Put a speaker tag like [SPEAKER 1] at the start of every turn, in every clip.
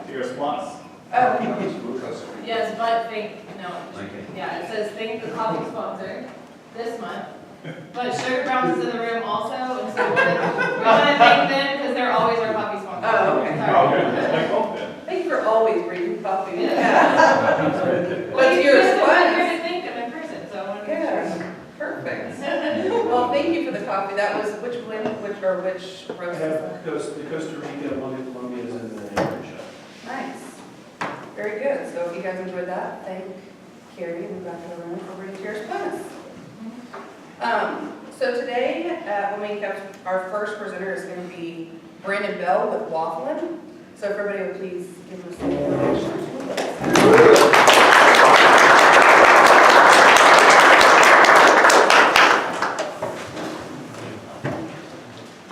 [SPEAKER 1] Here's plus.
[SPEAKER 2] Oh,
[SPEAKER 3] Yes, but yeah, it says thank the coffee sponsor this month. But Sugar Brown's is in the room also, and so we want to thank them because they're always our coffee sponsor.
[SPEAKER 2] Oh, okay.
[SPEAKER 3] Sorry.
[SPEAKER 1] Okay.
[SPEAKER 2] thank you for always bringing coffee.
[SPEAKER 3] Yeah.
[SPEAKER 2] What's yours?
[SPEAKER 3] I'm
[SPEAKER 2] What?
[SPEAKER 3] here to thank them in person, so I want to make sure.
[SPEAKER 2] Yeah, perfect. Well, thank you for the coffee. That was which roast
[SPEAKER 4] I
[SPEAKER 2] is
[SPEAKER 4] have
[SPEAKER 2] that?
[SPEAKER 4] the Costa Rica, one in Colombia is in the neighborhood shop.
[SPEAKER 2] Nice. Very good. So if you guys enjoyed that, thank Carrie in the back of the room for bringing yours plus. So today, when we have our first presenter is going to be Brandon Bell with Wafflin. So if everybody would please give him some introduction.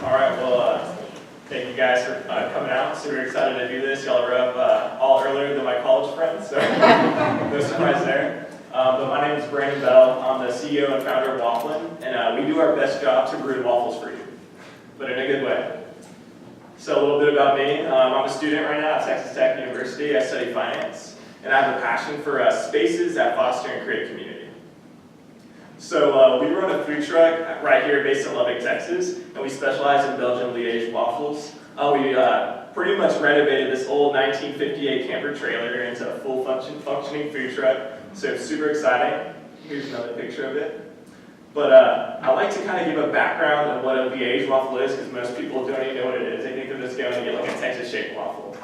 [SPEAKER 1] All right, well, thank you guys for coming out. Super excited to do this. Y'all are up all earlier than my college friends, so no surprise there. But my name is Brandon Bell. I'm the CEO and founder of Wafflin, and we do our best job to brew waffles for you, but in a good way. So a little bit about me. I'm a student right now at Texas Tech University. I study finance, and I have a passion for spaces that foster and create community. So we run a food truck right here based in Lubbock, Texas, and we specialize in Belgian Liège waffles. We pretty much renovated this old 1958 camper trailer into a full functioning food truck, so it's super exciting. Here's another picture of it. But I like to kind of give a background of what a Liège waffle is, because most people don't even know what it is. They think they're just going to get like a Texas-shaped waffle.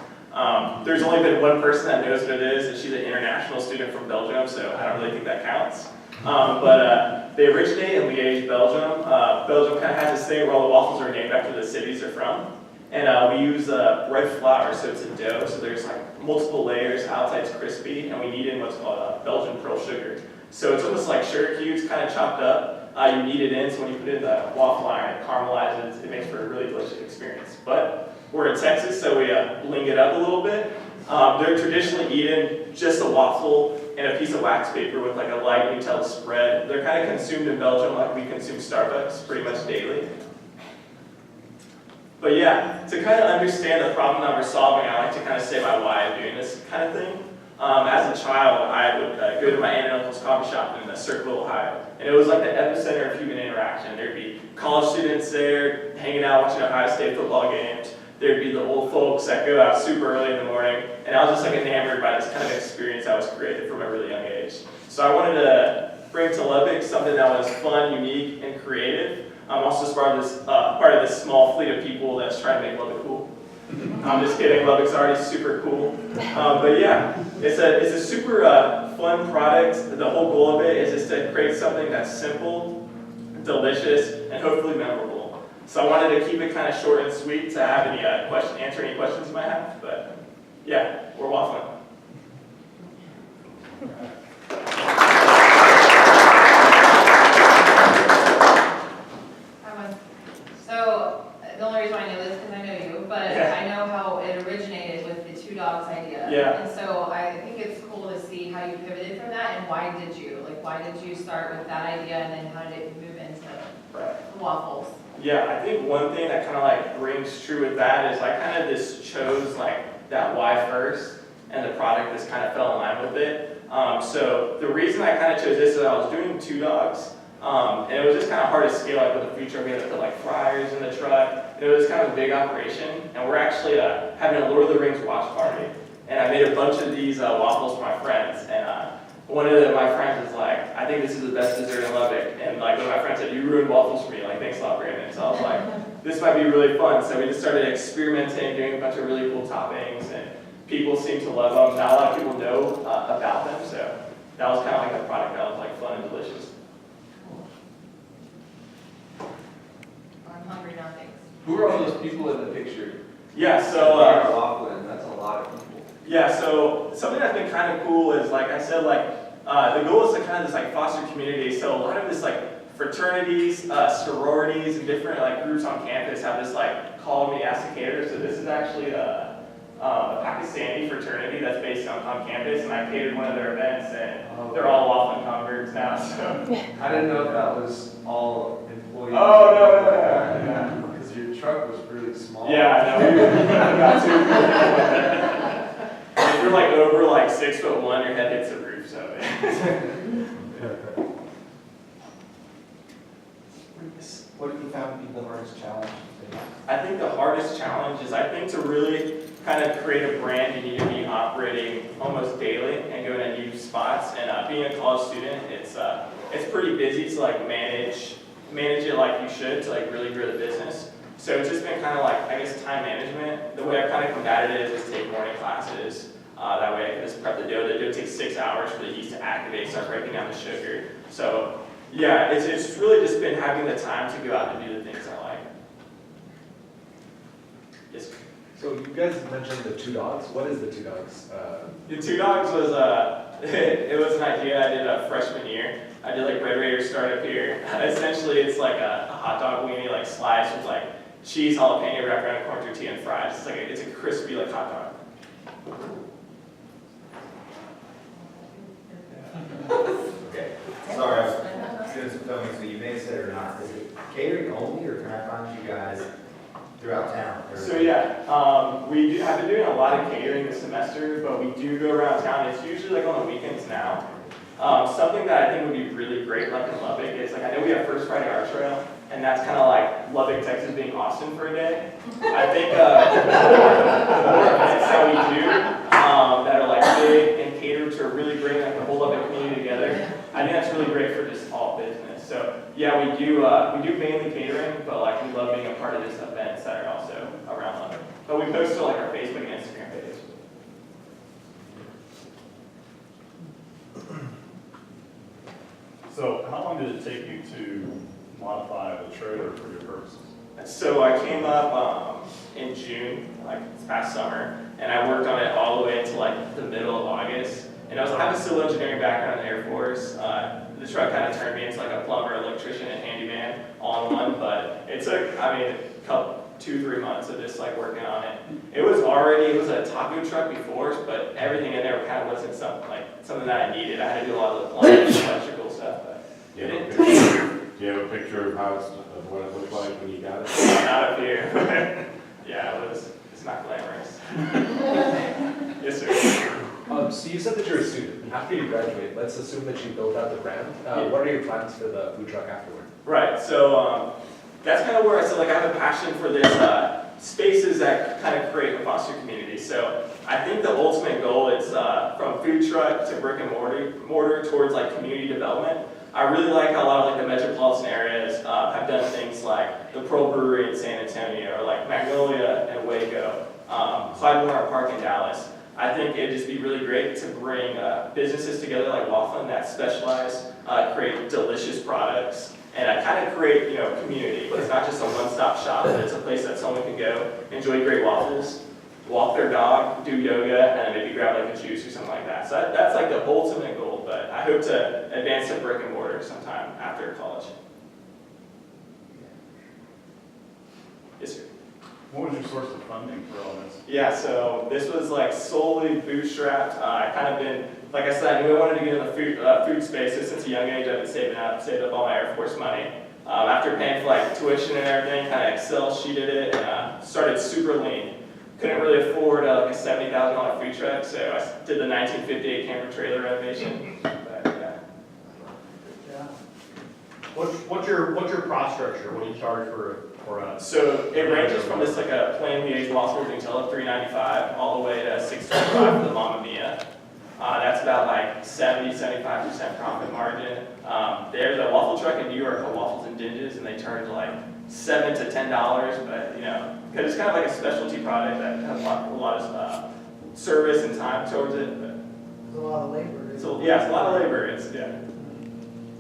[SPEAKER 1] There's only been one person that knows what it is, and she's an international student from Belgium, so I don't really think that counts. But they originate in Liège, Belgium. Belgium kind of has this thing where all the waffles are named after the cities they're from. And we use red flour, so it's a dough, so there's like multiple layers, outside's crispy, and we knead in what's called Belgian pearl sugar. So it's almost like sugar cubes kind of chopped up. You knead it in, so when you put it in the waffle iron, it caramelizes, it makes for a really delicious experience. But we're in Texas, so we bling it up a little bit. They're traditionally eaten just a waffle and a piece of wax paper with like a light Nutella spread. They're kind of consumed in Belgium like we consume Starbucks pretty much daily. But yeah, to kind of understand the problem that we're solving, I like to kind of say my why of doing this kind of thing. As a child, I would go to my aunt and uncle's coffee shop in Circleville, Ohio. And it was like the epicenter of human interaction. There'd be college students there hanging out watching Ohio State football games. There'd be the old folks that go out super early in the morning. And I was just like enamored by this kind of experience that was created from a really young age. So I wanted to bring to Lubbock something that was fun, unique, and creative. I'm also part of this small fleet of people that's trying to make Lubbock cool. I'm just kidding, Lubbock's already super cool. But yeah, it's a super fun product. The whole goal of it is just to create something that's simple, delicious, and hopefully memorable. So I wanted to keep it kind of short and sweet to have any answer any questions you might have. But yeah, we're waffling.
[SPEAKER 3] So the only reason I know this is because I know you, but
[SPEAKER 1] Yeah.
[SPEAKER 3] I know how it originated with the two dogs idea.
[SPEAKER 1] Yeah.
[SPEAKER 3] And so I think it's cool to see how you pivoted from that and why did you start with that idea and then how did it move into waffles?
[SPEAKER 1] Yeah, I think one thing that kind of like rings true with that is I kind of just chose like that why first, and the product just kind of fell in line with it. So the reason I kind of chose this is I was doing two dogs. And it was just kind of hard to scale up with the food truck. We had to put like fryers in the truck. And it was kind of a big operation. And we're actually having a Lord of the Rings watch party. And I made a bunch of these waffles for my friends. And one of my friends was like, I think this is the best dessert in Lubbock. And like one of my friends said, you ruined waffles for me. Like, thanks a lot, Brandon. So I was like, this might be really fun. So we just started experimenting, doing a bunch of really cool toppings. And people seem to love them. Not a lot of people know about them. So that was kind of like a product that was like fun and delicious.
[SPEAKER 3] I'm hungry now, thanks.
[SPEAKER 5] Who are all those people in the picture?
[SPEAKER 1] Yeah, so
[SPEAKER 5] Wafflin, that's a lot of people.
[SPEAKER 1] yeah, so something that's been kind of cool is, like I said, like the goal is to kind of just like foster community. So a lot of this like fraternities, sororities, and different like groups on campus have this like call me, ask the caterer. So this is actually a Pakistani fraternity that's based on campus, and I catered one of their events, and they're all Wafflin converts now. So
[SPEAKER 5] I didn't know if that was all employees.
[SPEAKER 1] oh no.
[SPEAKER 5] Because your truck was really small.
[SPEAKER 1] Yeah, I know. We got two. like 6'1", your head hits the roof, so.
[SPEAKER 6] What have you found to be the hardest challenge?
[SPEAKER 1] I think the hardest challenge is, I think, to really kind of create a brand, you need to be operating almost daily and going to new spots. And being a college student, it's pretty busy to like manage it like you should to like really grow the business. So it's just been kind of like, I guess, time management. The way I've kind of combated it is just take morning classes. That way I can just prep the dough. The dough takes 6 hours for the yeast to activate, start breaking down the sugar. So yeah, it's really just been having the time to go out and do the things I like. Yes.
[SPEAKER 7] So you guys mentioned the 2 dogs. What is the 2 dogs?
[SPEAKER 1] The 2 dogs was it was an idea I did freshman year. I did like Red Raider startup here. Essentially, it's like a hot dog weenie, like sliced with like cheese, jalapeno wrapped around a corn tortilla and fries. It's like it's a crispy like hot dog.
[SPEAKER 8] Okay, sorry, I was doing some filming, so you may say it or not. Is it catering only, or can I find you guys throughout town?
[SPEAKER 1] So yeah, have been doing a lot of catering this semester, but we do go around town. It's usually like on the weekends now. Something that I think would be really great, like in Lubbock, is like I know we have First Friday Art Trail, and that's kind of like Lubbock, Texas being Austin for a day. I think more events that we do that are like big and catered to really bring like the whole Lubbock community together. I think that's really great for just all business. So yeah, we do mainly catering, but like we love being a part of this events that are also around Lubbock. But we post to like our Facebook and Instagram pages.
[SPEAKER 9] So how long did it take you to modify the trailer for your purposes?
[SPEAKER 1] So I came up in June, like this past summer, and I worked on it all the way until like the middle of August. And I have a civil engineering background in the Air Force. The truck kind of turned me into like a plumber, electrician, and handyman all in one. But it took, I mean, a couple, 2-3 months of just like working on it. It was a taco truck before, but everything in there kind of wasn't something that I needed. I had to do a lot of the plumbing, electrical stuff. But
[SPEAKER 9] Do you have a picture of of what it looked like when you got it?
[SPEAKER 1] Not up here. Yeah, it's not glamorous. Yes, sir.
[SPEAKER 7] So you said that you're a student. After you graduate, let's assume that you build out the brand. What are your plans for the food truck afterward?
[SPEAKER 1] Right, so that's kind of where I said like I have a passion for this spaces that kind of create a foster community. So I think the ultimate goal is from food truck to brick and mortar towards like community development. I really like how a lot of like the metropolitan areas have done things like the Pearl Brewery in San Antonio or like Magnolia and Waco, Clyde Park in Dallas. I think it'd just be really great to bring businesses together like Wafflin that specialize, create delicious products, and kind of create, community. It's not just a one-stop shop, but it's a place that someone can go, enjoy great waffles, walk their dog, do yoga, and then maybe grab like a juice or something like that. So that's like the ultimate goal, but I hope to advance to brick and mortar sometime after college. Yes, sir.
[SPEAKER 9] What was your source of funding for all this?
[SPEAKER 1] Yeah, so this was like solely bootstrapped. I kind of been, like I said, I knew I wanted to get in the food space, so since a young age I've been saved up all my Air Force money. After paying for like tuition and everything, kind of Excel sheeted it, and started super lean. Couldn't really afford like a $70,000 food truck, so I did the 1958 camper trailer renovation. But yeah.
[SPEAKER 4] What's your cost structure? What do you charge for
[SPEAKER 1] So it ranges from just like a plain Liège waffle Nutella $3.95 all the way to $6.25 for the Mamma Mia. That's about like 70-75% profit margin. There's a waffle truck in New York called Waffles and Dinges, and they charge like $7 to $10, but because it's kind of like a specialty product that has a lot of service and time towards it. But
[SPEAKER 10] It's a lot of labor.
[SPEAKER 1] it's a lot of labor.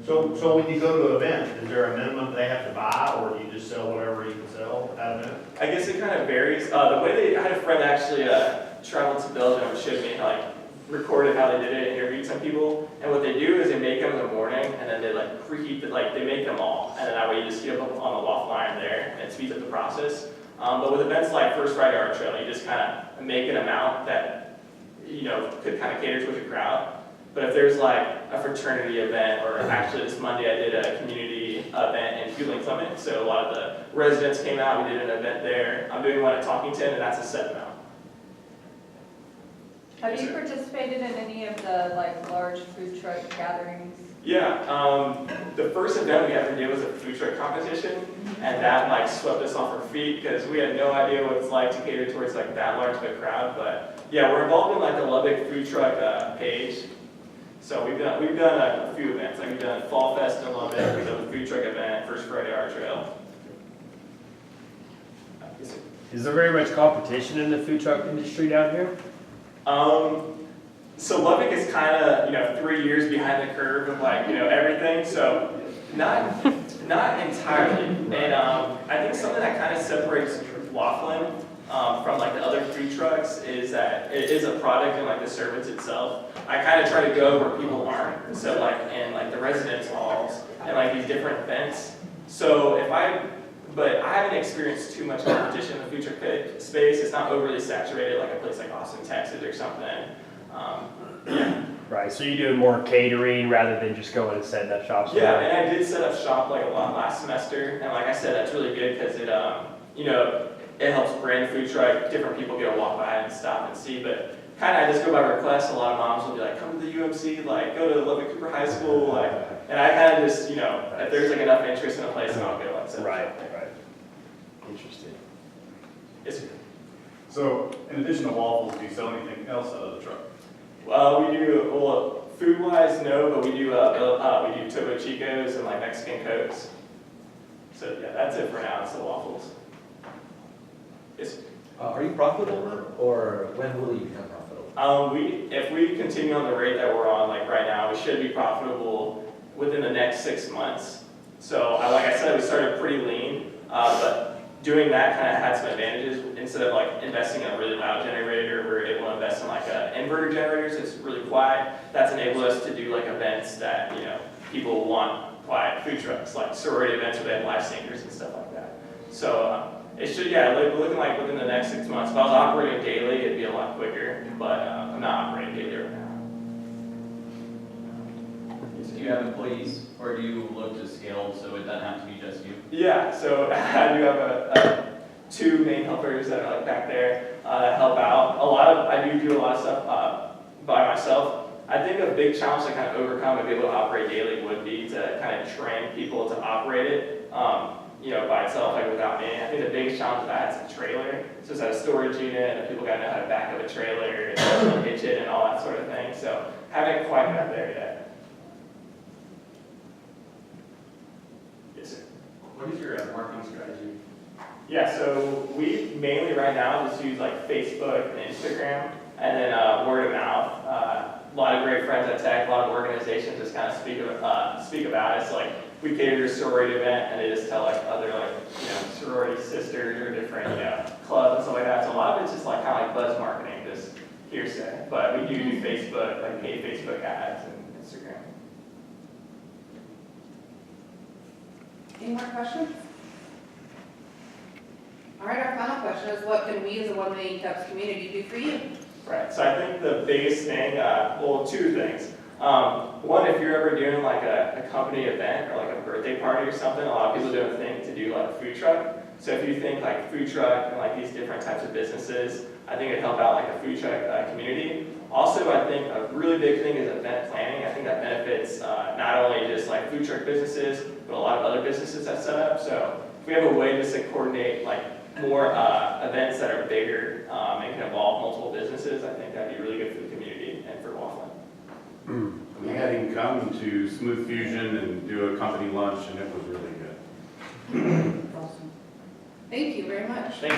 [SPEAKER 4] So when you go to an event, is there a minimum they have to buy, or do you just sell whatever you can sell at an event?
[SPEAKER 1] I guess it kind of varies. The way I had a friend actually traveled to Belgium and showed me recorded how they did it and interviewed some people. And what they do is they make them in the morning, and then they preheat they make them all, and then that way you just heat them up on the waffle iron there, and it speeds up the process. But with events like First Friday Art Trail, you just kind of make an amount that could kind of cater to a crowd. But if there's like a fraternity event, or actually this Monday I did a community event in Fueling Clement, so a lot of the residents came out, we did an event there. I'm doing one at Talkington, and that's a set amount.
[SPEAKER 10] Have you participated in any of the like large food truck gatherings?
[SPEAKER 1] Yeah, the first event we ever did was a food truck competition, and that like swept us off our feet because we had no idea what it's like to cater towards like that large of a crowd. But yeah, we're involved in like the Lubbock food truck page. So we've done a few events. Like we've done Fall Fest in Lubbock, we've done the food truck event, First Friday Art Trail.
[SPEAKER 11] Is there very much competition in the food truck industry down here?
[SPEAKER 1] So Lubbock is kind of 3 years behind the curve of like everything. So not entirely. And I think something that kind of separates Wafflin from like the other food trucks is that it is a product and like the service itself. I kind of try to go where people aren't. So like in like the residence halls and like these different events. So but I haven't experienced too much competition in the food truck space. It's not overly saturated like a place like Austin, Texas or something. Yeah.
[SPEAKER 11] Right, so you're doing more catering rather than just going and setting up shop somewhere?
[SPEAKER 1] Yeah, and I did set up shop like a lot last semester, and like I said, that's really good because it, it helps brand the food truck. Different people get to walk by and stop and see, but kind of I just go by request. A lot of moms will be like, come to the UMC, like go to Lubbock Cooper High School, like, and I kind of just, if there's like enough interest in a place, then I'll go like set up
[SPEAKER 11] Right,
[SPEAKER 1] shop there.
[SPEAKER 11] right. Interesting.
[SPEAKER 1] Yes, sir.
[SPEAKER 12] So, in addition to waffles, do you sell anything else out of the truck?
[SPEAKER 1] We do, well, food-wise, no, but we do Topo Chicos and like Mexican Cokes. So yeah, that's it for now, it's the waffles. Yes.
[SPEAKER 7] Are you profitable now, or when will you become profitable?
[SPEAKER 1] If we continue on the rate that we're on, like right now, we should be profitable within the next 6 months. So, like I said, we started pretty lean, but doing that kind of had some advantages. Instead of like investing in a really loud generator, we're able to invest in like inverter generators. It's really quiet. That's enabled us to do like events that people want quiet food trucks, like sorority events where they have live singers and stuff like that. So it should, looking like within the next 6 months. If I was operating daily, it'd be a lot quicker. But I'm not operating daily right now.
[SPEAKER 13] Do you have employees, or do you look to scale so it doesn't have to be just you?
[SPEAKER 1] Yeah, so I do have two main helpers that are like back there that help out. I do a lot of stuff by myself. I think a big challenge to kind of overcome and be able to operate daily would be to kind of train people to operate it, by itself, like without me. I think the biggest challenge of that is a trailer. So it's at a storage unit, and people got to know how to back up a trailer and hitch it and all that sort of thing. So haven't quite got there yet. Yes, sir.
[SPEAKER 13] What is your marketing strategy?
[SPEAKER 1] Yeah, so we mainly right now just use like Facebook and Instagram, and then word of mouth. A lot of great friends at Tech, a lot of organizations just kind of speak about it. So like we cater a sorority event, and they just tell like other sorority sisters or different clubs and stuff like that. So a lot of it's just like kind of like buzz marketing, just hearsay. But we do Facebook, like paid Facebook ads and Instagram.
[SPEAKER 2] Any more questions? All right, our final question is, what can we as a One Million Cups community do for you?
[SPEAKER 1] Right, so I think the biggest thing, two things. One, if you're ever doing like a company event or like a birthday party or something, a lot of people do a thing to do like a food truck. So if you think like food truck and like these different types of businesses, I think it'd help out like a food truck community. Also, I think a really big thing is event planning. I think that benefits not only just like food truck businesses, but a lot of other businesses that set up. So if we have a way just to coordinate like more events that are bigger and can involve multiple businesses, I think that'd be really good for the community and for Wafflin.
[SPEAKER 9] We had him come to Smooth Fusion and do a company lunch, and it was really good.
[SPEAKER 2] Awesome. Thank you very much.
[SPEAKER 1] Thank you.